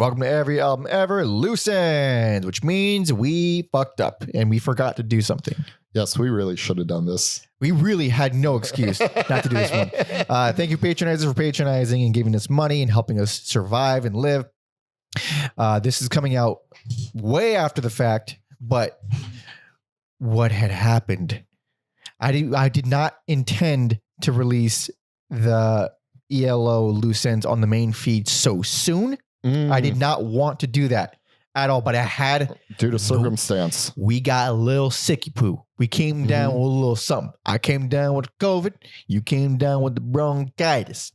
Welcome to every album ever, Loose Ends, which means we fucked up and we forgot to do something. Yes, we really should have done this. We really had no excuse not to do this one. Thank you, patronizers, for patronizing and giving us money and helping us survive and live. This is coming out way after the fact, but what had happened? I did not intend to release the ELO Loose Ends on the main feed so soon. I did not want to do that at all, but I had... Due to circumstance. We got a little sicky poo. We came down with a little something. I came down with COVID. You came down with the bronchitis.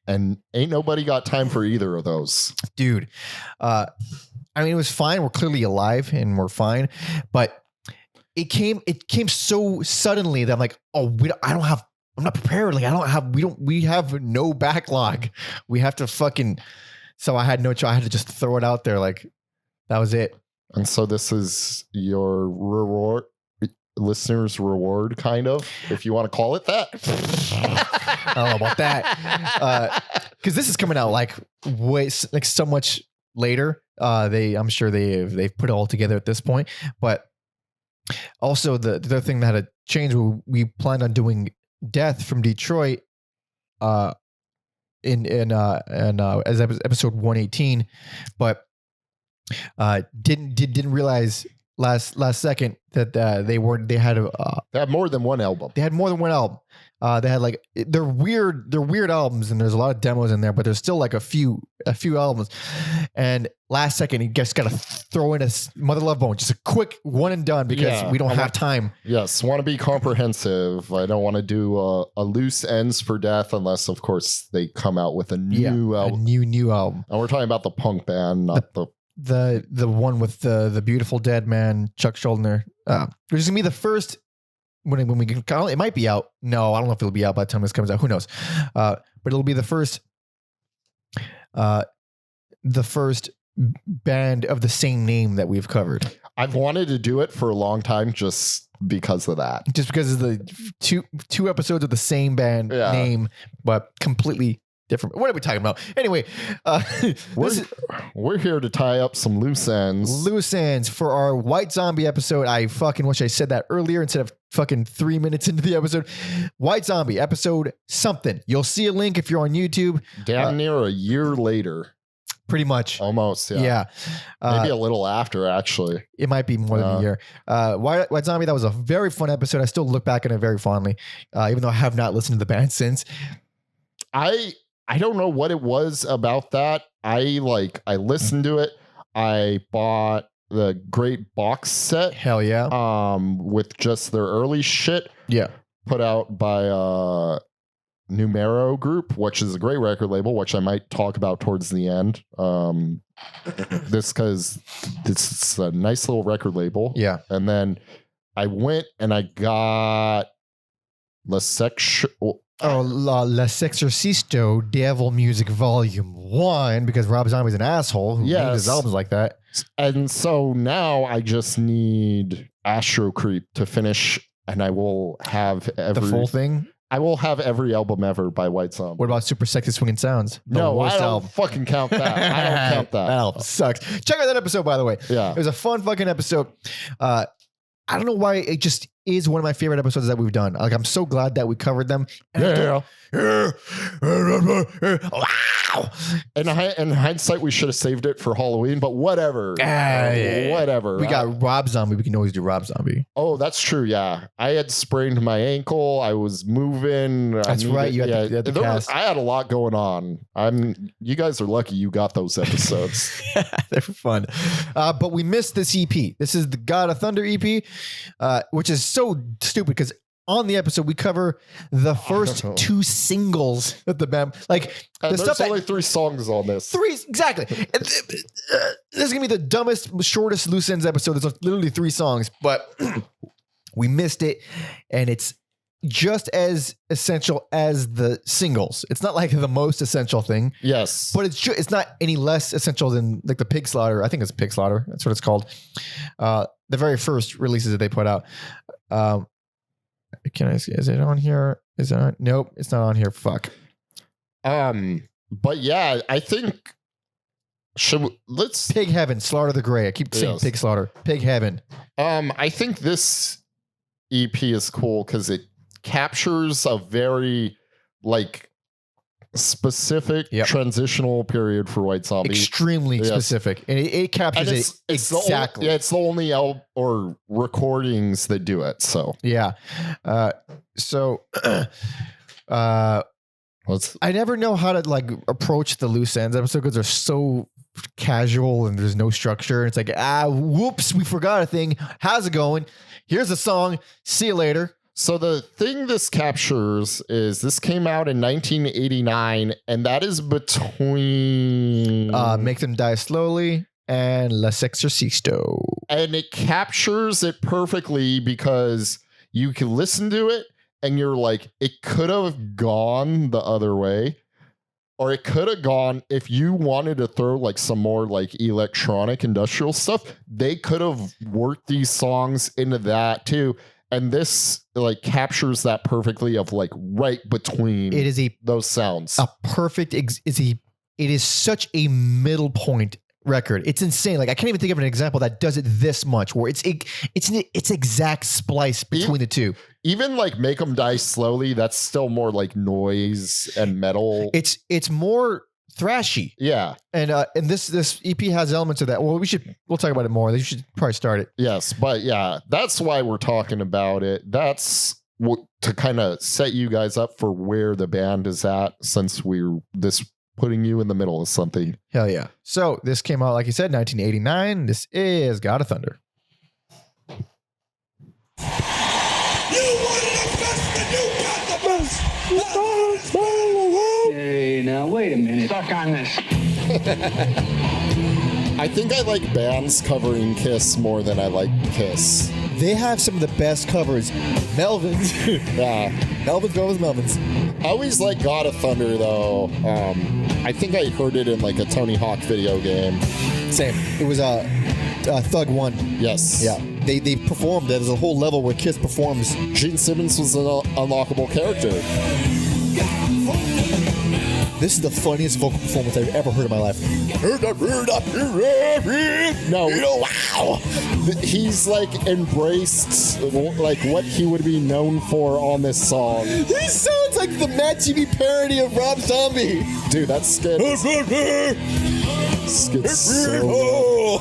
And ain't nobody got time for either of those. Dude, I mean, it was fine. We're clearly alive and we're fine, but it came so suddenly that I'm like, oh, I'm not prepared. Like we have no backlog. We have to so I had no choice. I had to just throw it out there. Like that was it. And so this is your reward, listeners' reward, kind of, if you want to call it that. I don't know about that. Cause this is coming out like so much later. I'm sure they've put it all together at this point, but also the other thing that had changed, we planned on doing Death from Detroit, as episode 118, but didn't realize last second that they had more than one album. They had more than one album. They had like they're weird albums, and there's a lot of demos in there, but there's still like a few albums. And last second, he just got to throw in a Mother Love Bone, just a quick one and done because we don't have time. Yes, want to be comprehensive. I don't want to do a Loose Ends for Death unless, of course, they come out with a new album. A new album. And we're talking about the punk band, not the one with the Beautiful Dead man, Chuck Schuldiner. Which is gonna be the first. When we can, it might be out. No, I don't know if it'll be out by the time this comes out. Who knows? But it'll be the first band of the same name that we've covered. I've wanted to do it for a long time, just because of that. Just because of the two episodes of the same band name, but completely different. What are we talking about? Anyway, we're here to tie up some loose ends. Loose ends for our White Zombie episode. I fucking wish I said that earlier instead of fucking 3 minutes into the episode. White Zombie episode something. You'll see a link if you're on YouTube. Damn near a year later. Pretty much. Almost, yeah. Yeah. Maybe a little after, actually. It might be more than a year. White Zombie, that was a very fun episode. I still look back on it very fondly, even though I have not listened to the band since. I don't know what it was about that. I listened to it. I bought the great box set. Hell yeah. With just their early shit. Yeah. Put out by Numero Group, which is a great record label, which I might talk about towards the end. Because this is a nice little record label. Yeah. And then I went and I got L'Exorcisto Devil Music Volume 1, because Rob Zombie's an asshole who named his albums like that. And so now I just need Astro Creep to finish, and I will have the full thing. I will have every album ever by White Zombie. What about Super Sexy Swinging Sounds? No, I don't fucking count that. I don't count that. That album sucks. Check out that episode, by the way. Yeah. It was a fun fucking episode. I don't know why it just is one of my favorite episodes that we've done. Like, I'm so glad that we covered them. And in hindsight, we should have saved it for Halloween, but whatever. Whatever. We got Rob Zombie. We can always do Rob Zombie. Oh, that's true. Yeah. I had sprained my ankle. I was moving. That's right. You had the cast. I had a lot going on. You guys are lucky you got those episodes. They're fun. But we missed this EP. This is the God of Thunder EP, which is so stupid because on the episode we cover the first two singles that the band there's only 3 songs on this. 3 exactly. This is gonna be the dumbest, shortest Loose Ends episode. There's literally 3 songs, but we missed it, and it's just as essential as the singles. It's not like the most essential thing. Yes, but it's not any less essential than like the Pig Slaughter. I think it's Pig Slaughter. That's what it's called. The very first releases that they put out. Can I see? Is it on here? Is it on? Nope, it's not on here. Fuck. But yeah, I think let's Pig Heaven, Slaughter the Gray. I keep saying Yes. Pig Slaughter. Pig Heaven. I think this EP is cool because it captures a very like specific Yep. transitional period for White Zombie. Extremely Yes. specific. And it captures And it it's exactly. it's the only or recordings that do it. So Yeah. So let's I never know how to like approach the loose ends episode because they're so casual and there's no structure. It's like, whoops, we forgot a thing. How's it going? Here's a song. See you later. So the thing this captures is this came out in 1989, and that is between Make Them Die Slowly and Les Exorcisto. and it captures it perfectly because you can listen to it and you're like, it could have gone the other way. Or it could have gone, if you wanted to throw like some more like electronic industrial stuff, they could have worked these songs into that too. And this like captures that perfectly of like right between It is those sounds. a perfect, it is such a middle point record. It's insane. Like I can't even think of an example that does it this much where it's exact splice between the two. Even like Make Them Die Slowly, that's still more like noise and metal. It's more thrashy. Yeah. And this EP has elements of that. Well, we'll talk about it more. You should probably start it. Yes. But yeah, that's why we're talking about it. That's what to kind of set you guys up for where the band is at since we're putting you in the middle of something. Hell yeah. So this came out, like you said, 1989. This is God of Thunder. Hey, now wait a minute. Stuck on this. I think I like bands covering Kiss more than I like Kiss. They have some of the best covers. Melvins. Yeah. Melvins. I always like God of Thunder though. I think I heard it in like a Tony Hawk video game. Same. It was Thug 1. Yes. Yeah. They performed. There's a whole level where Kiss performs. Gene Simmons was an unlockable character. This is the funniest vocal performance I've ever heard in my life. No, wow. He's like embraced like what he would be known for on this song. He sounds like the Matt TV parody of Rob Zombie. Dude, that skit so.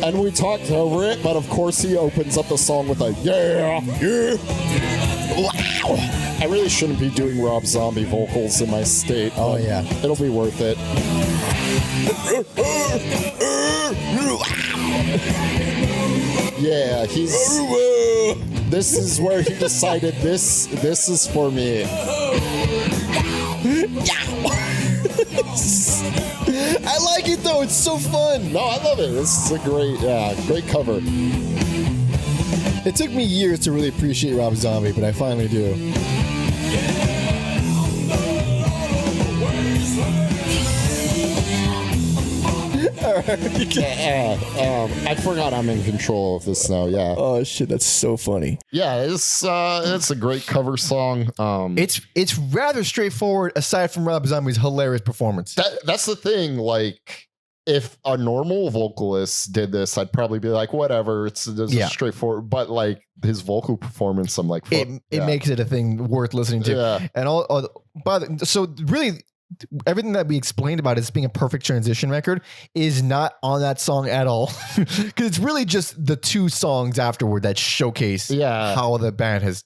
And we talked over it, but of course he opens up the song with a yeah. Wow. I really shouldn't be doing Rob Zombie vocals in my state. Oh, yeah. It'll be worth it. Yeah, this is where he decided this is for me. I like it though. It's so fun. No, I love it. This is a great cover. It took me years to really appreciate Rob Zombie, but I finally do. I forgot I'm in control of this now. Yeah. Oh shit, that's so funny. Yeah, it's a great cover song. It's rather straightforward aside from Rob Zombie's hilarious performance. That's the thing. Like, if a normal vocalist did this, I'd probably be like, whatever. It's straightforward. But like his vocal performance, I'm like, it makes it a thing worth listening to. Yeah. And so really, everything that we explained about it being a perfect transition record is not on that song at all, because it's really just the two songs afterward that showcase how the band has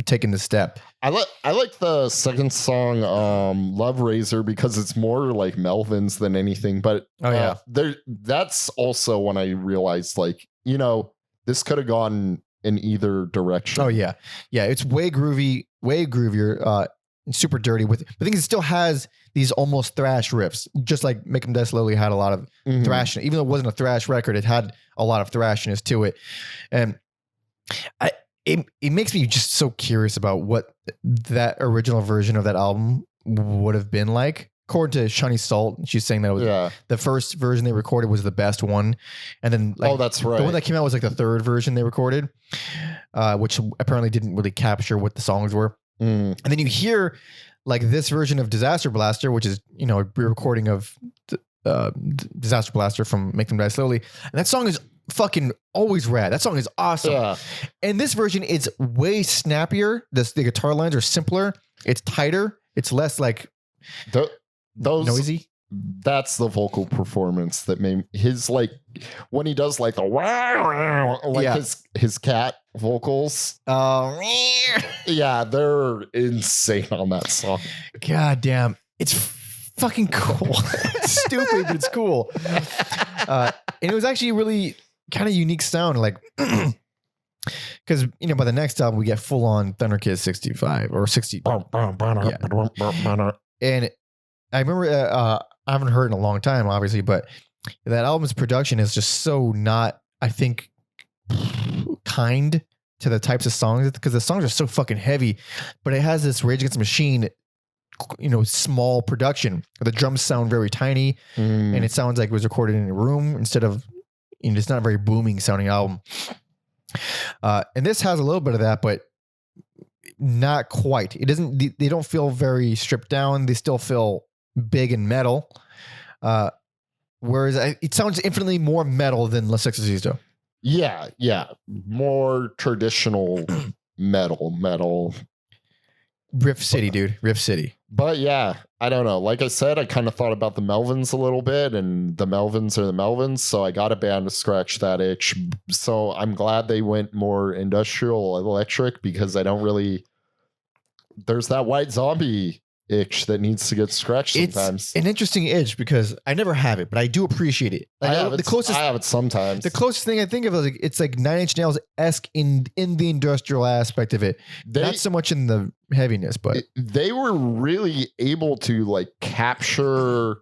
taken the step. I like the second song, Love Razor, because it's more like Melvin's than anything. But that's also when I realized, like, this could have gone in either direction. Oh yeah, it's way groovier, and super dirty. But I think it still has these almost thrash riffs, just like Make 'Em Die Slowly had a lot of thrash. Even though it wasn't a thrash record, it had a lot of thrashiness to it, and it makes me just so curious about what that original version of that album would have been like. According to Shani Salt, she's saying that it was the first version they recorded was the best one, and then that's right, the one that came out was like the third version they recorded, which apparently didn't really capture what the songs were. And then you hear like this version of Disaster Blaster, which is a re-recording of Disaster Blaster from Make Them Die Slowly. And that song is fucking always rad. That song is awesome. Yeah. And this version is way snappier. The guitar lines are simpler. It's tighter. It's less like Those noisy. That's the vocal performance that made his, like, when he does like the wow, like Yeah. his cat vocals. Yeah, they're insane on that song. God damn. It's fucking cool. It's stupid, but it's cool. And it was actually a really kind of unique sound. Like, because, you know, by the next album, we get full on Thunder Kid 65 or 60. And I remember, I haven't heard in a long time, obviously, but that album's production is just so not, I think, kind to the types of songs, because the songs are so fucking heavy, but it has this Rage Against the Machine, you know, small production. The drums sound very tiny, and it sounds like it was recorded in a room instead of, you know, it's not a very booming sounding album. And this has a little bit of that, but not quite. It doesn't, they don't feel very stripped down. They still feel big and metal. Whereas it sounds infinitely more metal than La Sexorcisto. Yeah. More traditional metal. Riff City, dude. Riff City. But yeah, I don't know. Like I said, I kind of thought about the Melvins a little bit, and the Melvins are the Melvins, so I got a band to scratch that itch. So I'm glad they went more industrial electric, because I don't really, there's that White Zombie itch that needs to get scratched sometimes. It's an interesting itch because I never have it, but I do appreciate it. Like, I have it sometimes. The closest thing I think of is like, it's like Nine Inch Nails-esque in the industrial aspect of it. Not so much in the heaviness, but they were really able to like capture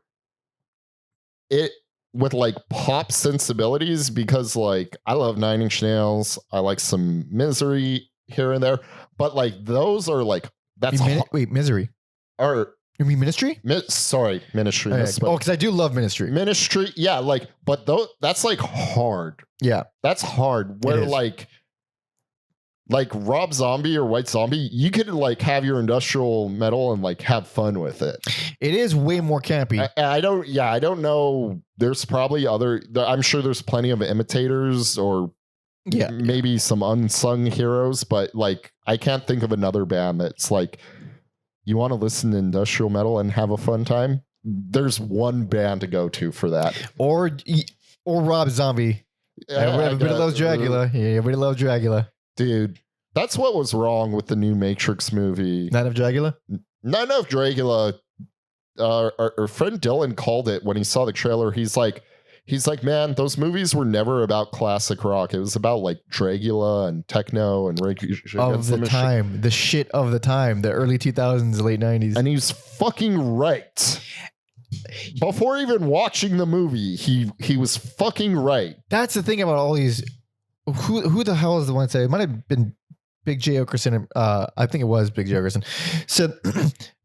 it with like pop sensibilities, because like I love Nine Inch Nails. I like some Misery here and there, but like those are like, that's Misery. Or you mean Ministry? Ministry. Because I do love Ministry. Ministry, yeah, like, but that's like hard. Yeah, that's hard. Where like Rob Zombie or White Zombie, you could like have your industrial metal and like have fun with it. It is way more campy. I don't know. There's probably I'm sure there's plenty of imitators or maybe some unsung heroes, but like I can't think of another band that's like, you want to listen to industrial metal and have a fun time? There's one band to go to for that. Or Rob Zombie. Everybody loves Dragula. Yeah, everybody loves Dragula. Dude, that's what was wrong with the new Matrix movie. Not enough Dragula? Not enough Dragula. Our friend Dylan called it when he saw the trailer. He's like, man, those movies were never about classic rock. It was about like Dragula and techno and the shit of the time, the early 2000s, late 90s. And he's fucking right. Before even watching the movie, he was fucking right. That's the thing about all these. Who the hell is the one that said it might have been Big J. Okerson? I think it was Big J. Okerson. So,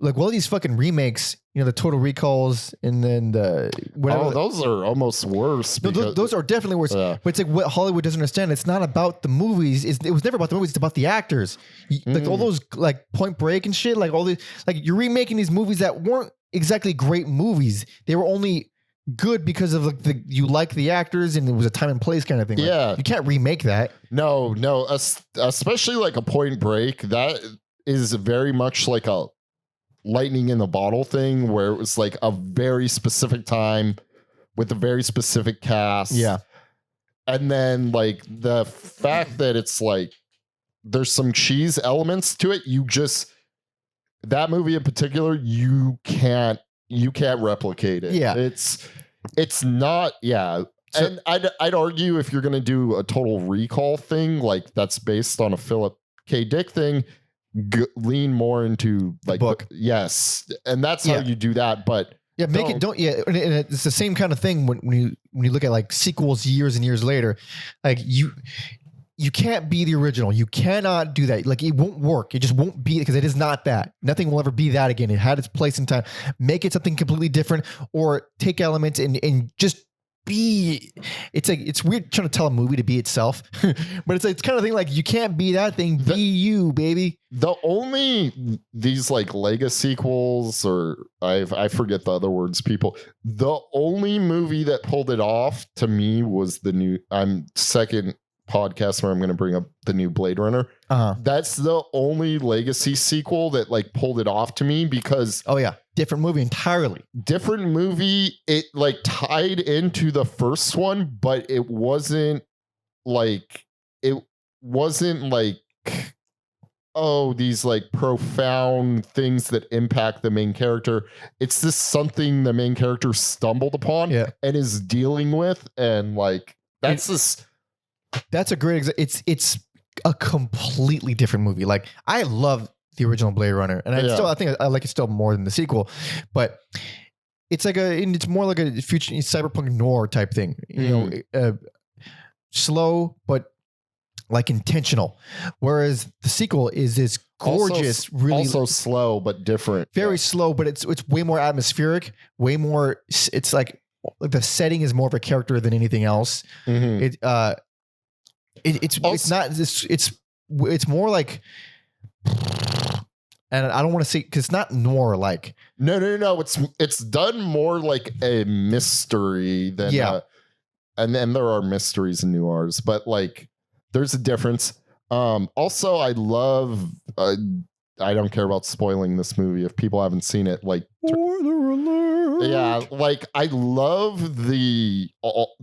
like, well, these fucking remakes, you know, the Total Recalls, and then the whatever. Oh, those are almost worse. Those are definitely worse. But it's like what Hollywood doesn't understand. It's not about the movies. It was never about the movies. It's about the actors. Like all those like Point Break and shit. Like all these, like you're remaking these movies that weren't exactly great movies. They were only good because of like you like the actors and it was a time and place kind of thing. Yeah, like, you can't remake that. No, especially like a Point Break. That is very much like a lightning in the bottle thing, where it was like a very specific time with a very specific cast. Yeah, and then like the fact that it's like there's some cheese elements to it. That movie in particular, you can't replicate it. Yeah, it's not. Yeah. So, and I'd argue if you're going to do a Total Recall thing, like that's based on a Philip K. Dick thing, lean more into like book. Yes. And that's how you do that. But yeah, and it's the same kind of thing when you look at like sequels years and years later, like you can't be the original. You cannot do that. Like it won't work. It just won't be, because it is not that. Nothing will ever be that again. It had its place in time. Make it something completely different, or take elements and just be. It's like it's weird trying to tell a movie to be itself, but it's kind of thing like you can't be that thing. Be you, baby. The only these like Lego sequels, or I forget the other words, people. The only movie that pulled it off to me was the new. I'm second podcast where I'm going to bring up the new Blade Runner. That's the only legacy sequel that like pulled it off to me because different movie entirely. Different movie. It like tied into the first one, but it wasn't like these like profound things that impact the main character. It's just something the main character stumbled upon and is dealing with, and like that's a great example. It's a completely different movie. Like I love the original Blade Runner, and I think I like it still more than the sequel, but it's more like a future cyberpunk noir type thing. You know, slow but like intentional. Whereas the sequel is this gorgeous, really also slow but different. Very slow, but it's way more atmospheric. Way more. It's like the setting is more of a character than anything else. It's more like, and I don't want to say because it's not noir like. No. It's done more like a mystery than and then there are mysteries and noirs, but like there's a difference. Also, I love. I don't care about spoiling this movie if people haven't seen it. Like, spoiler alert. Yeah, like I love the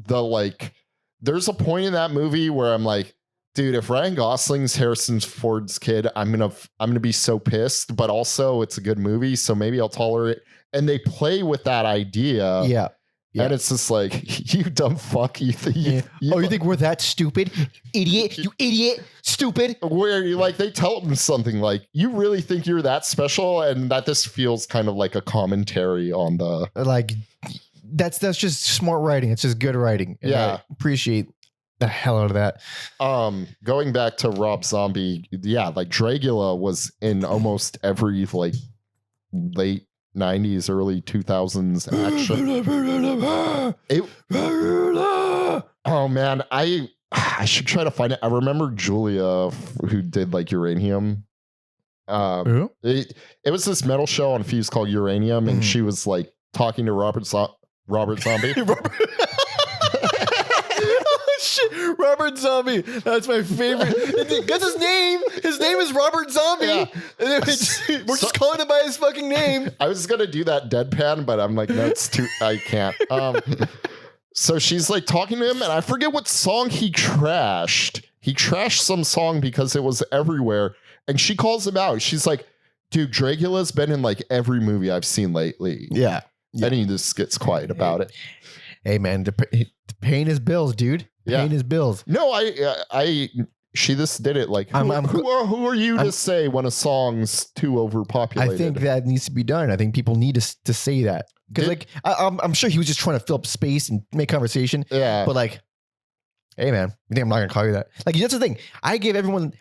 like. There's a point in that movie where I'm like, dude, if Ryan Gosling's Harrison Ford's kid, I'm gonna be so pissed. But also, it's a good movie, so maybe I'll tolerate it. And they play with that idea. Yeah. And it's just like, you dumb fuck. You think we're that stupid? Idiot. You idiot. Stupid. Where you like, they tell them something like, you really think you're that special? And that this feels kind of like a commentary on the. Like, that's just smart writing. It's just good writing. And I appreciate the hell out of that. Going back to Rob Zombie. Yeah. Like Dragula was in almost every like late 90s, early 2000s action. Oh man, I should try to find it. I remember Julia who did like Uranium. It was this metal show on Fuse called Uranium, and she was like talking to Robert Zombie. Shit, Robert Zombie. That's my favorite. That's his name. His name is Robert Zombie. Yeah. We're just calling him by his fucking name. I was gonna do that deadpan, but I'm like, no, it's too. I can't. So she's like talking to him, and I forget what song he trashed. He trashed some song because it was everywhere, and she calls him out. She's like, "Dude, Dragula's been in like every movie I've seen lately." Yeah. And he just gets quiet about it. Hey man, paying his bills, dude. Paying his bills. No, she just did it like, who are you to say when a song's too overpopulated? I think that needs to be done. I think people need to say that. Because like, I'm sure he was just trying to fill up space and make conversation. Yeah. But like, hey man, you think I'm not going to call you that? Like, that's the thing. I give everyone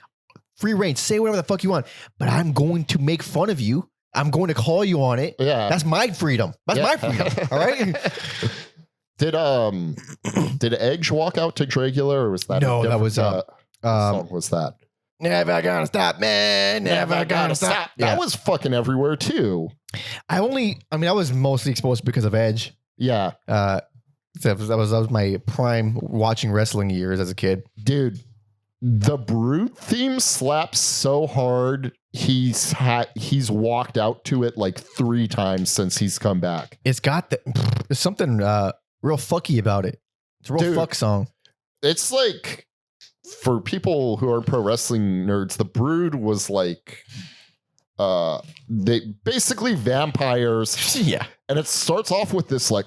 free reign. Say whatever the fuck you want. But I'm going to make fun of you. I'm going to call you on it. Yeah. That's my freedom. That's my freedom. All right? Did Edge walk out to Dragula, or was that that was song was that? Never gonna stop, man. Never gonna stop. That was fucking everywhere too. I was mostly exposed because of Edge. Yeah. That was my prime watching wrestling years as a kid. Dude, the Brute theme slaps so hard. He's walked out to it like 3 times since he's come back. It's got there's something real fucky about it. It's a real fuck song. It's like, for people who are pro wrestling nerds, the Brood was like they basically vampires. Yeah. And it starts off with this like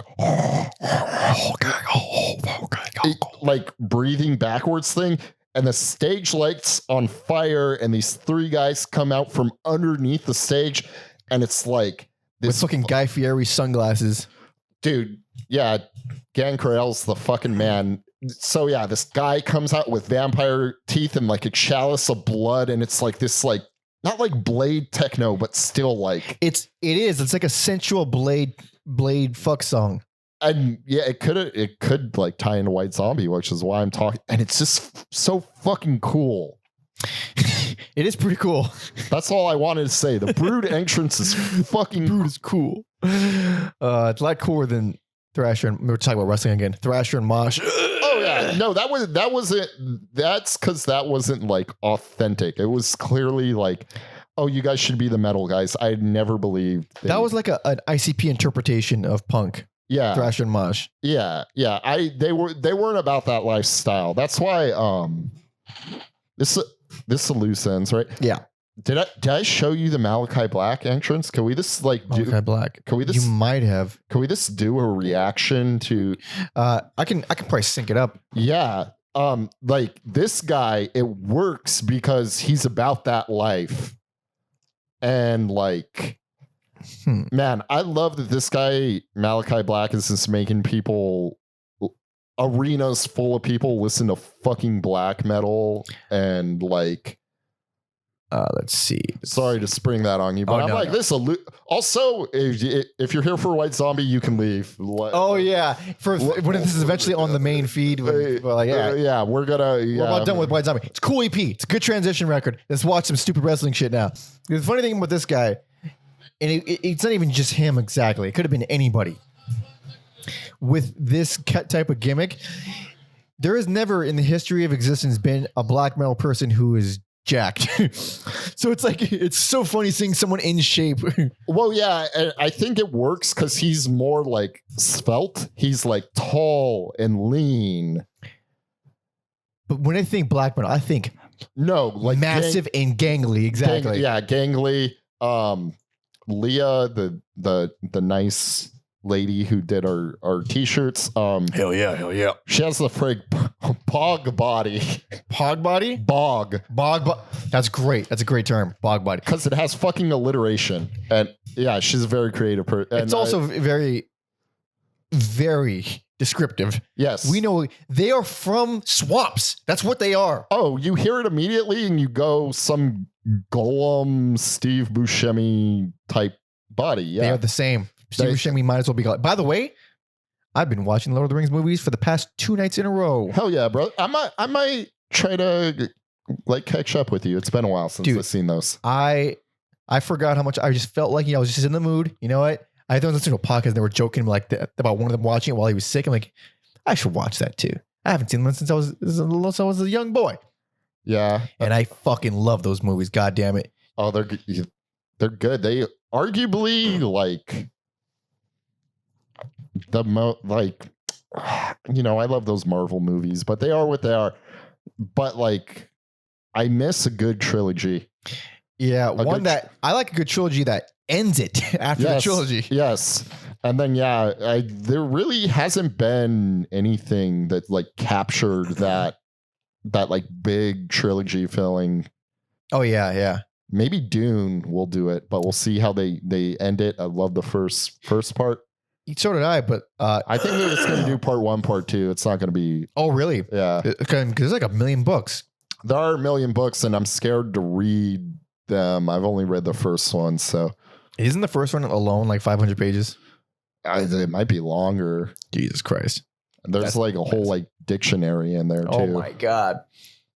like breathing backwards thing, and the stage lights on fire, and these 3 guys come out from underneath the stage, and it's like this with fucking Guy Fieri sunglasses. Dude, yeah, Gangrel's the fucking man. So yeah, this guy comes out with vampire teeth and like a chalice of blood, and it's like this, like, not like Blade techno, but still like it is. It's like a sensual Blade fuck song. And yeah, it could like tie into White Zombie, which is why I'm talking. And it's just so fucking cool. It is pretty cool. That's all I wanted to say. The Brood entrance is fucking Brood is cool. It's a lot cooler than Thrasher and we're talking about wrestling again. Thrasher and Mosh. Oh yeah, no, that wasn't. That's because that wasn't like authentic. It was clearly like, oh, you guys should be the metal guys. I never believed that was like an ICP interpretation of punk. Yeah, Thrasher and Mosh. Yeah. They weren't about that lifestyle. That's why this is loose ends, right? Yeah. Did I show you the Malachi Black entrance? Can we just like do Malachi Black? Can we just You might have. Can we just do a reaction to? I can probably sync it up. Yeah. Like this guy, it works because he's about that life, and like. Man, I love that this guy, Malachi Black, is just making arenas full of people listen to fucking black metal and like. Let's see. Sorry to spring that on you, but I'm like, this. Also, if you're here for White Zombie, you can leave. Oh yeah, when this is eventually on the main feed. We're about done with White Zombie. It's a cool EP. It's a good transition record. Let's watch some stupid wrestling shit now. The funny thing about this guy. And it's not even just him exactly. It could have been anybody. With this type of gimmick, there has never in the history of existence been a black metal person who is jacked. So it's like, it's so funny seeing someone in shape. Well, yeah, I think it works because he's more like svelte. He's like tall and lean. But when I think black metal, I think like massive and gangly. Exactly. Gangly. Leah, the nice lady who did our t-shirts. Hell yeah. She has the frig bog body. Pog body? Bog. That's great. That's a great term. Bog body. Because it has fucking alliteration. And yeah, she's a very creative person. It's also very, very descriptive. Yes. We know they are from swamps. That's what they are. Oh, you hear it immediately and you go some Golem Steve Buscemi type body. Yeah. They are the same. Steve Buscemi might as well be called. By the way, I've been watching Lord of the Rings movies for the past 2 nights in a row. Hell yeah, bro. I might try to like catch up with you. It's been a while since I've seen those. I forgot how much I just felt like, I was just in the mood. You know what? I don't listen to a podcast and they were joking like about one of them watching it while he was sick. I'm like, I should watch that too. I haven't seen them since I was a young boy. Yeah. And I fucking love those movies. God damn it. Oh, they're good. They arguably like I love those Marvel movies, but they are what they are. But like, I miss a good trilogy. Yeah. I like a good trilogy that ends it after the trilogy. Yes. And then, there really hasn't been anything that like captured that like big trilogy feeling. Oh yeah. Maybe Dune will do it, but we'll see how they end it. I love the first part. So did I, but I think they're just going to do part 1, part 2. It's not going to be. Oh really? Yeah. Because there's like 1 million books. There are 1 million books, and I'm scared to read them. I've only read the first one, so. Isn't the first one alone like 500 pages? It might be longer. Jesus Christ. There's like a whole like dictionary in there too. Oh my God.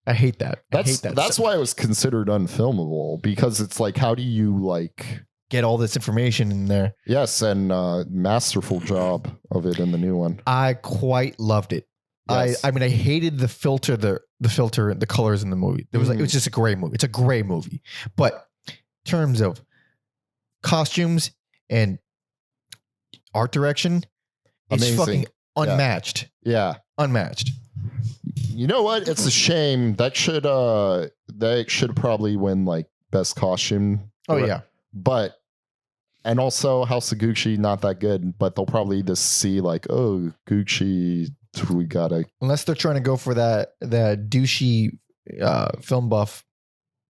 I hate that. That's why it was considered unfilmable, because it's like, how do you like get all this information in there? Yes, and masterful job of it in the new one. I quite loved it. Yes. I mean, I hated the filter, the colors in the movie. It was just a gray movie. It's a gray movie. But in terms of costumes and art direction, it's amazing. Fucking unmatched. Yeah. Unmatched. You know what? It's a shame. That should probably win like best costume. Oh yeah. But and also House of Gucci, not that good, but they'll probably just see like, oh, Gucci, we gotta, unless they're trying to go for that douchey film buff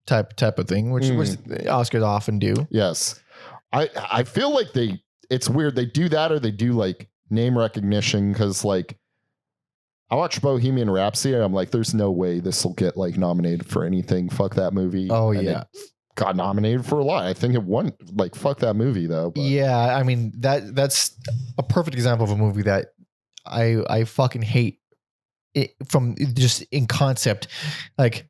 type of thing, which Oscars often do. Yes. I feel like it's weird. They do that, or they do like name recognition, because like I watched Bohemian Rhapsody and I'm like, there's no way this will get like nominated for anything. Fuck that movie. Oh and yeah. It got nominated for a lot. I think it won. Like, fuck that movie though. But. Yeah, I mean that's a perfect example of a movie that I fucking hate it from just in concept, like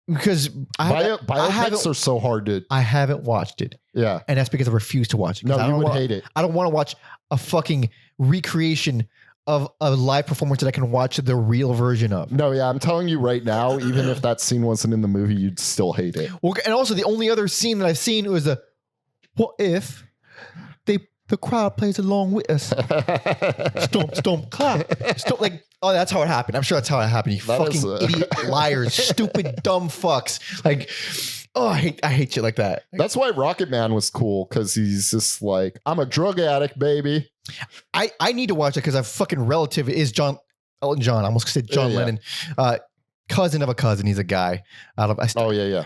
because biopics are so hard to. I haven't watched it. Yeah, and that's because I refuse to watch it. No, you would hate it. I don't want to watch a fucking recreation of a live performance that I can watch the real version of. No, yeah, I'm telling you right now, even if that scene wasn't in the movie, you'd still hate it. Well, and also the only other scene that I've seen was what if the crowd plays along with us? Stomp, stomp, clap. Stomp, like, oh, that's how it happened. I'm sure that's how it happened. You That fucking idiot liars, stupid, dumb fucks. Like, oh, I hate shit like that. That's why Rocket Man was cool, because he's just like, I'm a drug addict, baby. I need to watch it because a fucking relative is Elton John. I almost said John Lennon. Cousin of a cousin. He's a guy out of. Oh yeah.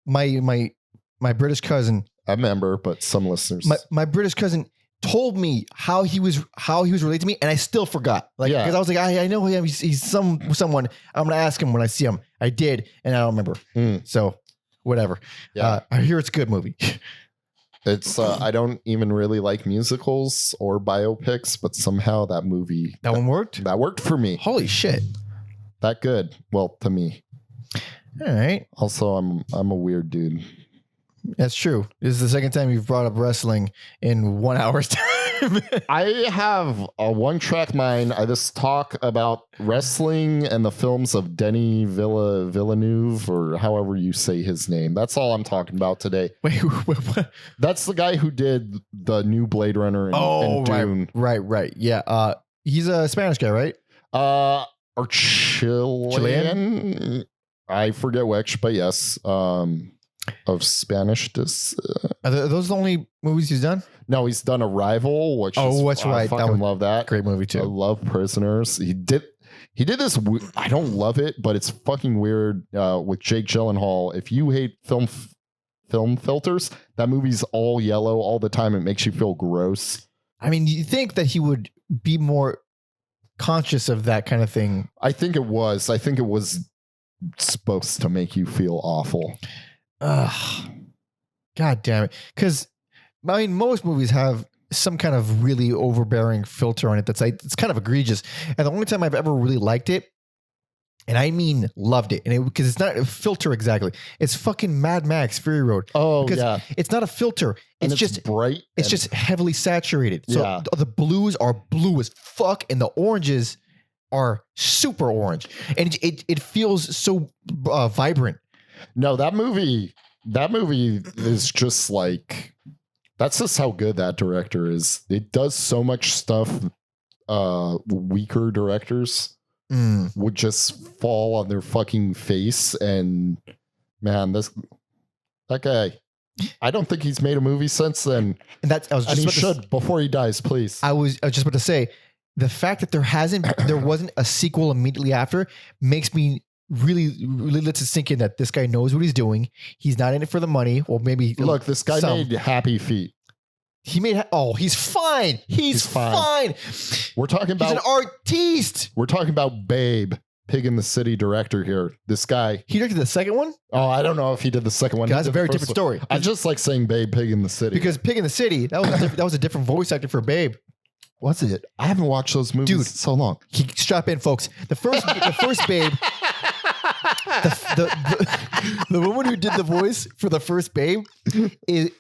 My British cousin. I remember, but some listeners. My British cousin told me how he was related to me, and I still forgot. Like, because I was like, I know him. He's someone. I'm gonna ask him when I see him. I did, and I don't remember. So whatever. Yeah, I hear it's a good movie. It's I don't even really like musicals or biopics, but somehow that movie one worked. That worked for me. Holy shit! That good. Well, to me. All right. Also, I'm a weird dude. That's true. This is the second time you've brought up wrestling in 1 hour's time. I have a one-track mind. I just talk about wrestling and the films of Denis Villeneuve, or however you say his name. That's all I'm talking about today. Wait, what? That's the guy who did the new Blade Runner and Dune. Right. Yeah. He's a Spanish guy, right? Or Chilean? I forget which, but yes. Of Spanish. Are those the only movies he's done? No, he's done Arrival, which that's right. I fucking love that. Great movie too. I love Prisoners. He did this. I don't love it, but it's fucking weird with Jake Gyllenhaal. If you hate film filters, that movie's all yellow all the time. It makes you feel gross. I mean, you think that he would be more conscious of that kind of thing? I think it was supposed to make you feel awful. Ugh. God damn it. Because, I mean, most movies have some kind of really overbearing filter on it that's like, it's kind of egregious. And the only time I've ever really liked it, and I mean loved it, and because it's not a filter exactly. It's fucking Mad Max Fury Road. Oh, because yeah. It's not a filter. It's just bright. It's just heavily saturated. So the blues are blue as fuck, and the oranges are super orange. And it feels so vibrant. No, that movie is just like, that's just how good that director is. It does so much stuff weaker directors would just fall on their fucking face. And man, that guy, I don't think he's made a movie since then. And he should before he dies, please. I was just about to say, the fact that there wasn't a sequel immediately after makes me really lets it sink in that this guy knows what he's doing. He's not in it for the money. Well, maybe look, this guy made Happy Feet. He made he's fine. He's fine. We're talking about he's an artiste. We're talking about Babe, Pig in the City director here. This guy. He directed the second one? Oh, I don't know if he did the second one. That's a very different story. I just like saying Babe, Pig in the City. Because Pig in the City, that was a different voice actor for Babe. Was it? I haven't watched those movies in so long. Strap in, folks. The first Babe. The woman who did the voice for the first Babe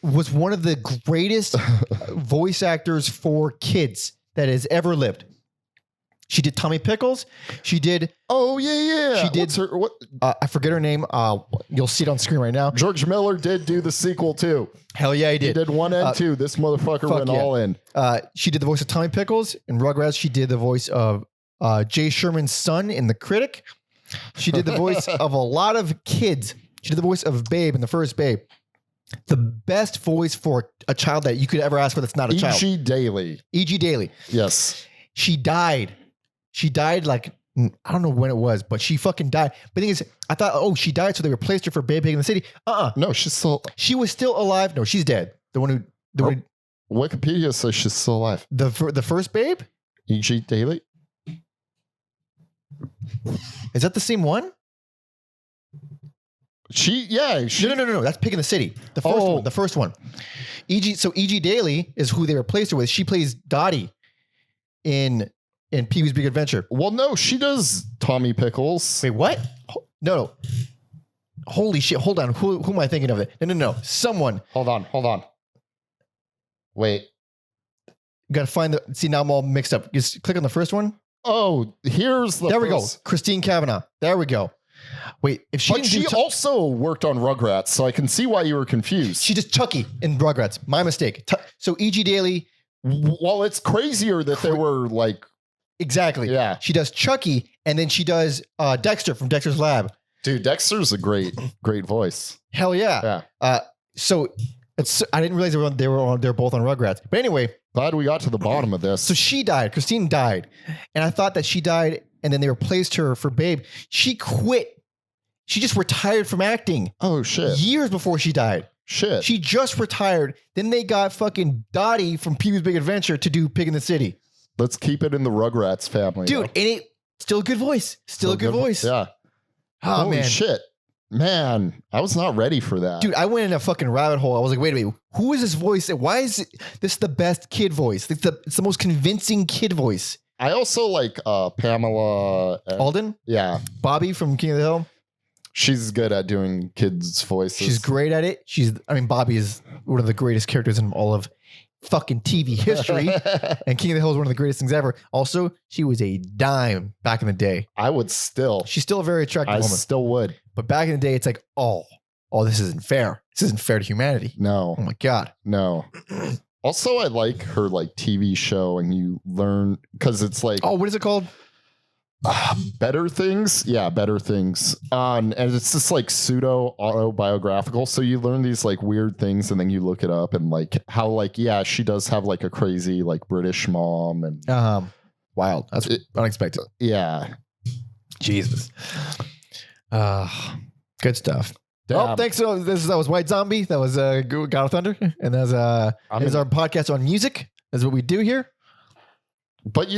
was one of the greatest voice actors for kids that has ever lived. She did Tommy Pickles. She did. Oh yeah. She did. What? I forget her name. You'll see it on screen right now. George Miller did do the sequel too. Hell yeah, he did. He did 1 and 2. This motherfucker went all in. She did the voice of Tommy Pickles in Rugrats. She did the voice of Jay Sherman's son in The Critic. She did the voice of a lot of kids. She did the voice of Babe in the first Babe. The best voice for a child that you could ever ask for that's not a child. E.G. Daily. E.G. Daily. Yes. She died. She died like, I don't know when it was, but she fucking died. But the thing is, I thought, she died, so they replaced her for Babe Pig in the City. No, she's still. She was still alive. No, she's dead. Wikipedia says she's still alive. The first Babe? E.G. Daily. Is that the same one? No. That's Pig in the City. The first one. The first one. E.G. Daily is who they replaced her with. She plays Dottie in Pee-wee's Big Adventure. Well, no, she does Tommy Pickles. Wait, what? No. Holy shit. Hold on. Who am I thinking of it? No. Someone. Hold on. Wait. You got to find the... See, now I'm all mixed up. Just click on the first one. Oh, here's the... There we go. Christine Cavanaugh. There we go. Wait, if she... But she also worked on Rugrats, so I can see why you were confused. She does Chucky in Rugrats. My mistake. So E.G. Daily... Well, it's crazier that they were like... Exactly. Yeah. She does Chucky, and then she does Dexter from Dexter's Lab. Dude, Dexter's a great voice. Hell yeah. So I didn't realize they were both on Rugrats. But anyway, glad we got to the bottom of this. So she died. Christine died, and I thought that she died, and then they replaced her for Babe. She quit. She just retired from acting. Oh shit! Years before she died. Shit. She just retired. Then they got fucking Dottie from Pee-wee's Big Adventure to do Pig in the City. Let's keep it in the Rugrats family, dude. And it still a good voice. Still a good voice. Yeah. Oh, holy man. Shit. Man, I was not ready for that. Dude, I went in a fucking rabbit hole. I was like, wait a minute. Who is this voice? Why is this the best kid voice? It's the most convincing kid voice. I also like Pamela. Alden? Yeah. Bobby from King of the Hill. She's good at doing kids' voices. She's great at it. Bobby is one of the greatest characters in all of fucking TV history. And King of the Hill is one of the greatest things ever. Also, she was a dime back in the day. I would still. She's still a very attractive woman. I still would. But back in the day, it's like, oh, this isn't fair. This isn't fair to humanity. No. Oh my God. No. Also, I like her like TV show, and you learn because it's like, oh, what is it called? Better Things. Yeah, Better Things. And it's just like pseudo autobiographical. So you learn these like weird things, and then you look it up, and like how like, yeah, she does have like a crazy like British mom, and wild. That's unexpected. Yeah. Jesus. Good stuff. Damn. Well, thanks. So that was White Zombie. That was God of Thunder, and that's our podcast on music. That's what we do here. But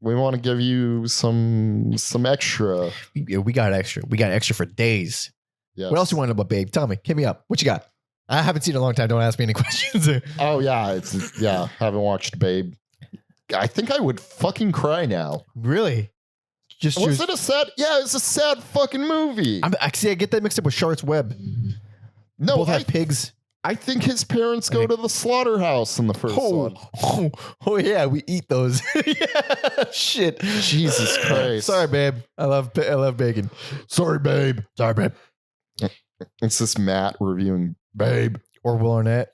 we want to give you some extra. We got extra. We got extra for days. Yes. What else you want to know about Babe? Tell me. Hit me up. What you got? I haven't seen it in a long time. Don't ask me any questions. Oh yeah, haven't watched Babe. I think I would fucking cry now. Really? Was it a sad? Yeah, it's a sad fucking movie. I get that mixed up with Charlotte's Web. No, both have pigs. I think his parents go to the slaughterhouse in the first one. Oh yeah, we eat those. Yeah, shit. Jesus Christ. Sorry, babe. I love bacon. Sorry, babe. Sorry, babe. It's this Matt reviewing Babe. Or Will Arnett.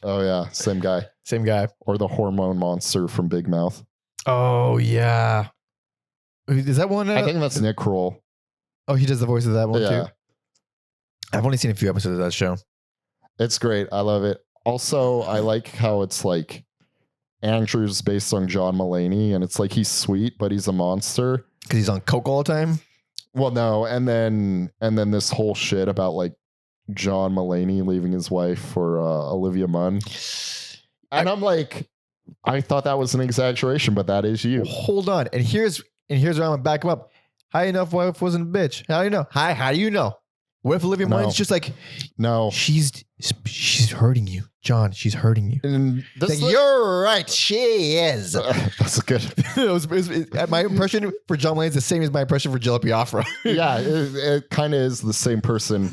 Oh yeah, same guy. Same guy. Or the hormone monster from Big Mouth. Oh yeah. Is that one? I think that's Nick Kroll. Oh, he does the voice of that one too. I've only seen a few episodes of that show. It's great. I love it. Also, I like how it's like Andrew's based on John Mulaney, and it's like he's sweet, but he's a monster because he's on coke all the time. Well, no, and then this whole shit about like John Mulaney leaving his wife for Olivia Munn, and I'm like, I thought that was an exaggeration, but that is you. Hold on, and here's where I'm gonna back him up. How do you know if wife wasn't a bitch? How do you know? How do you know? What if Olivia Munn's just like, no, she's hurting you, John. She's hurting you. And like, you're right, she is. That's good. My impression for John Mulaney is the same as my impression for Jalopy Afra. Yeah, it kind of is the same person.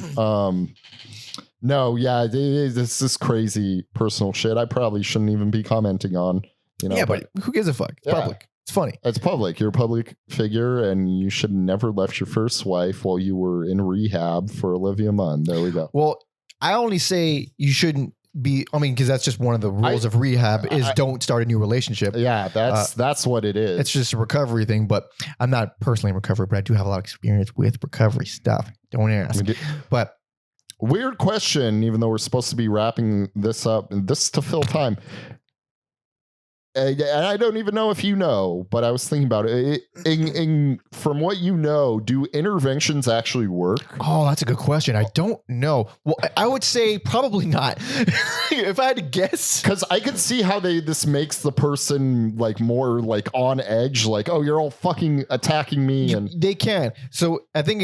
No, yeah, it's this crazy personal shit. I probably shouldn't even be commenting on. Yeah, but who gives a fuck? It's public. It's funny. It's public. You're a public figure, and you should never left your first wife while you were in rehab for Olivia Munn. There we go. Well, I only say you shouldn't be. I mean, because that's just one of the rules of rehab is don't start a new relationship. Yeah, that's what it is. It's just a recovery thing. But I'm not personally in recovery, but I do have a lot of experience with recovery stuff. Don't ask. But weird question. Even though we're supposed to be wrapping this up, and this is to fill time. And I don't even know if you know, but I was thinking about it. From what you know, do interventions actually work? Oh, that's a good question. I don't know. Well, I would say probably not. If I had to guess, because I could see how this makes the person like more like on edge, like, oh, you're all fucking attacking me, and they can. So I think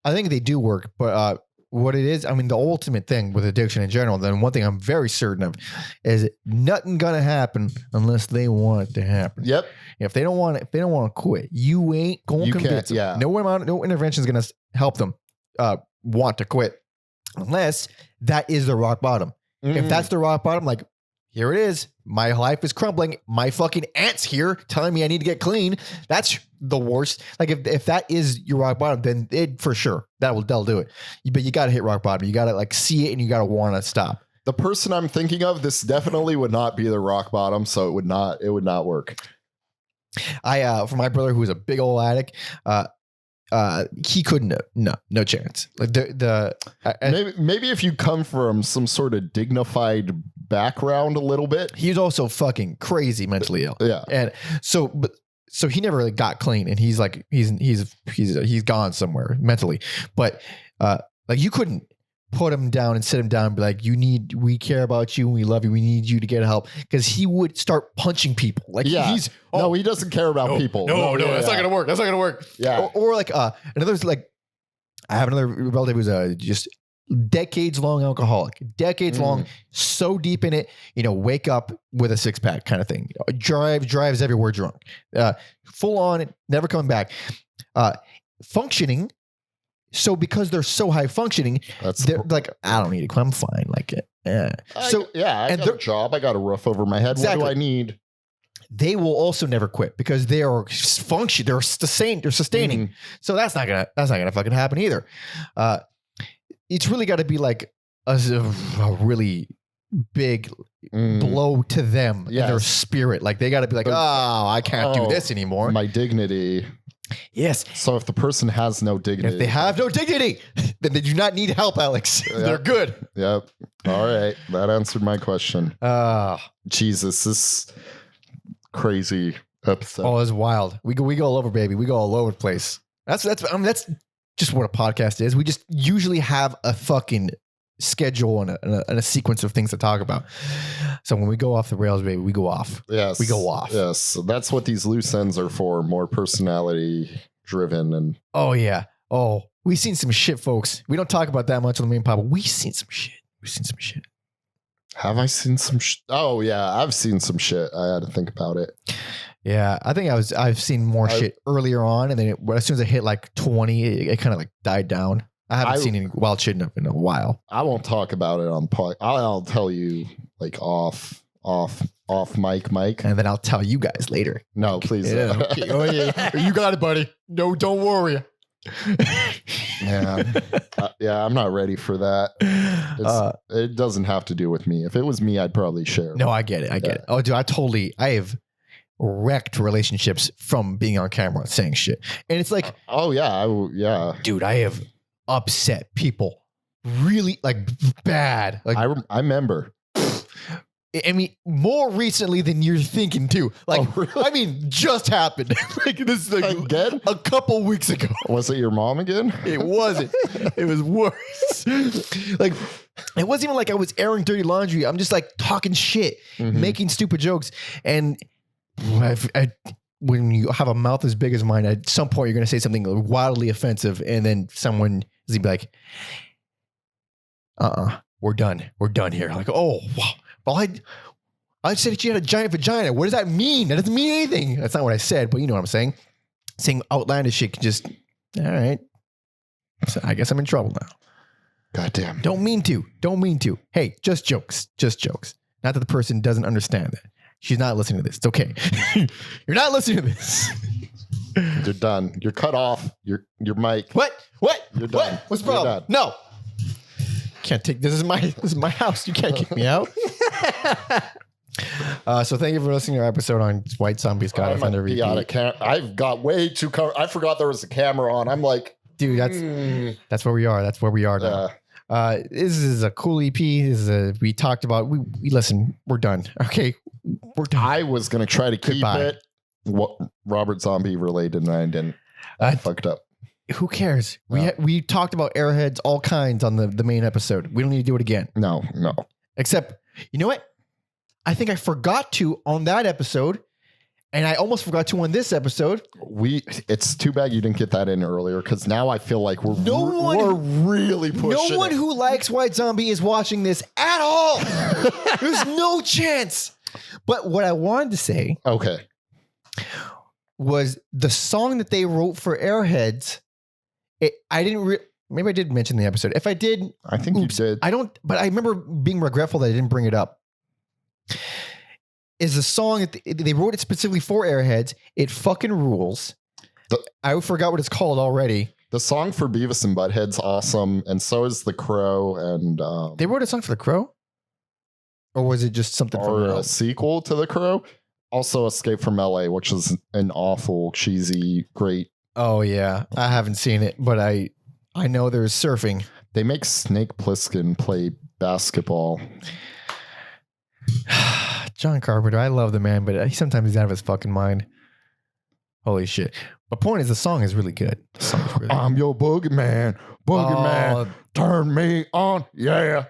I think they do work, but what it is? I mean, the ultimate thing with addiction in general, then one thing I'm very certain of is nothing gonna happen unless they want it to happen. Yep. If they don't want it, if they don't want to quit, you ain't going to convince them. Yeah. No intervention is going to help them want to quit unless that is the rock bottom. If that's the rock bottom, like, here it is. My life is crumbling. My fucking aunt's here telling me I need to get clean. That's the worst. Like if that is your rock bottom, then it for sure they'll do it. But you got to hit rock bottom. You got to like see it and you got to want to stop. The person I'm thinking of, this definitely would not be the rock bottom. So it would not work. For my brother who was a big old addict, he couldn't. No chance. Like maybe if you come from some sort of dignified background a little bit. He was also fucking crazy mentally ill. Yeah, and so he never really got clean, and he's like he's gone somewhere mentally, but like you couldn't put him down and sit him down and be like, we care about you and we love you. We need you to get help. Because he would start punching people. Like he doesn't care about people. No, that's not going to work. That's not going to work. Yeah. Or like, another's like, I have another relative who's just decades long alcoholic, long, so deep in it, wake up with a 6-pack kind of thing. Drives everywhere drunk, full on, never coming back, functioning. So because they're so high functioning, they're like, I don't need it. I'm fine. Like, I got a job. I got a roof over my head. Exactly. What do I need? They will also never quit because they are function. They're sustaining. So that's not gonna fucking happen either. It's really got to be like a really big blow to them in their spirit. Like they got to be like, I can't do this anymore. My dignity. Yes. So if the person has no dignity, if they have no dignity, then they do not need help, Alex. Yep. They're good. Yep. All right. That answered my question. Jesus, this crazy episode. Oh, it's wild. We go all over, baby. We go all over the place. That's just what a podcast is. We just usually have a fucking schedule and a sequence of things to talk about. So when we go off the rails, baby, we go off. Yes. We go off. Yes. So that's what these loose ends are for. More personality driven and. Oh yeah. Oh, we've seen some shit, folks. We don't talk about that much on the main pod, but we've seen some shit. Have I seen some shit? Oh yeah. I've seen some shit. I had to think about it. Yeah. I think I've seen more shit earlier on. And then as soon as it hit like 20, it kind of like died down. I haven't seen any wild shit in a while. I won't talk about it on pod. I'll tell you like off mic. And then I'll tell you guys later. No, please. Yeah, okay. Oh yeah. You got it, buddy. No, don't worry. Yeah. I'm not ready for that. It doesn't have to do with me. If it was me, I'd probably share. No, I get it. I get it. Oh, dude, I have wrecked relationships from being on camera saying shit. And it's like, yeah. Dude, I have upset people really like bad. Like I remember. I mean, more recently than you're thinking too. Like, really? I mean, just happened. Like this is like again? A couple weeks ago. Was it your mom again? It wasn't. It was worse. Like, it wasn't even like I was airing dirty laundry. I'm just like talking shit, making stupid jokes. And when you have a mouth as big as mine, at some point you're going to say something wildly offensive. And then someone is going to be like, we're done. We're done here. Like, oh, wow. Well, I said that you had a giant vagina. What does that mean? That doesn't mean anything. That's not what I said, but you know what I'm saying. Saying outlandish shit can just, all right. So I guess I'm in trouble now. Goddamn. Don't mean to. Hey, just jokes. Not that the person doesn't understand that. She's not listening to this. It's okay. You're not listening to this. You're done. You're cut off. Your mic. What? You're done. What's the problem? No. Can't take this is my house. You can't kick me out. So thank you for listening to our episode on White Zombies God Offender VP. I've got way too I forgot there was a camera on. I'm like, dude, that's where we are. That's where we are now. This is a cool EP. We talked about we listen, we're done. Okay. We're done. I was gonna try to keep it Robert Zombie related and I didn't. I fucked up. Who cares? We talked about Airheads, all kinds on the main episode. We don't need to do it again. No. Except, you know what? I think I forgot to on that episode, And I almost forgot to on this episode. It's too bad you didn't get that in earlier because now I feel like we're really pushing. No one who likes White Zombie is watching this at all. There's no chance. But what I wanted to say, was the song that they wrote for Airheads. Maybe I did mention the episode. If I did, I think you did. But I remember being regretful that I didn't bring it up. Is a song that they wrote it specifically for Airheads. It fucking rules. I forgot what it's called already. The song for Beavis and Butthead's awesome, and so is The Crow. And they wrote a song for The Crow, or was it just something or from a sequel to The Crow? Also, Escape from LA, which is an awful, cheesy, great. Oh yeah, I haven't seen it, but I know there's surfing. They make Snake Plissken play basketball. John Carpenter, I love the man, but sometimes he's out of his fucking mind. Holy shit. But point is, the song is really good. I'm your boogeyman. Boogeyman, turn me on. Yeah.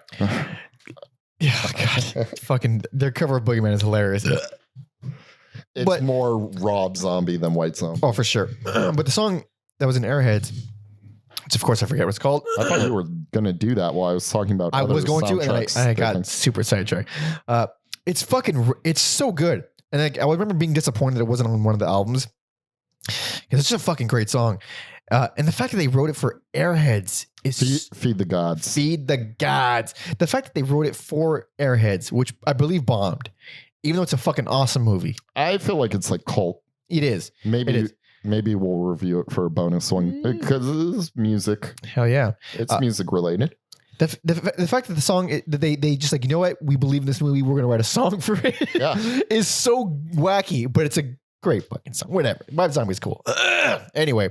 Yeah, God. Fucking, their cover of Boogeyman is hilarious. It's more Rob Zombie than White Zombie. Oh, for sure. But the song that was in Airheads, which of course I forget what it's called. I thought you were going to do that while I was talking about I was going to, and I got super sidetracked. It's so good. And I remember being disappointed that it wasn't on one of the albums. Because it's just a fucking great song. And the fact that they wrote it for Airheads is... Feed the gods. Feed the gods. The fact that they wrote it for Airheads, which I believe bombed, even though it's a fucking awesome movie. I feel like it's like cult. It is. Maybe we'll review it for a bonus one because it's music. Hell yeah. It's music related. The fact that the song that they just like, you know what, we believe in this movie, we're gonna write a song for it. Yeah. Is so wacky, but it's a great fucking song. Whatever. White Zombie's cool. Anyway,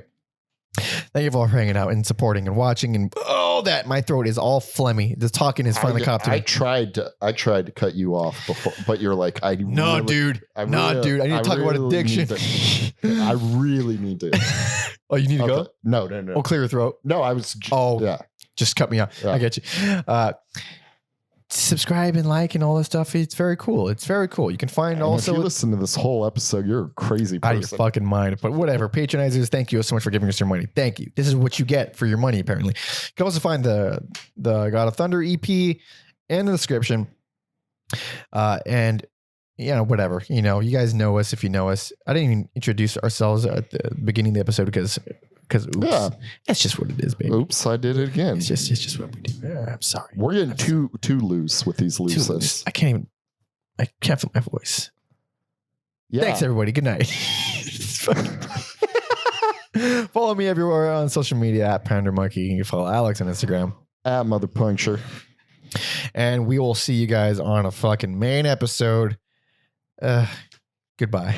thank you for all for hanging out and supporting and watching and all that. My throat is all phlegmy. The talking is finally caught up to me. I tried to cut you off before, but you're like, dude. I need to talk about addiction. I really need to. Oh, you need to go? No. Oh, clear your throat. No, I was. Yeah. Just cut me off. Yeah. I get you. Subscribe and like and all this stuff. It's very cool. You can find and also. If you listen to this whole episode, you're a crazy person. Out of your fucking mind. But whatever. Patronizers, thank you so much for giving us your money. Thank you. This is what you get for your money, apparently. You can also find the God of Thunder EP in the description. And whatever. You guys know us if you know us. I didn't even introduce ourselves at the beginning of the episode because oops. Yeah. That's just what it is, baby. Oops, I did it again. It's just what we do. I'm sorry. We're getting too loose with these looses. I can't feel my voice. Yeah. Thanks, everybody. Good night. Follow me everywhere on social media at Pounder Monkey. You can follow Alex on Instagram at Mother Puncture. And we will see you guys on a fucking main episode. Goodbye.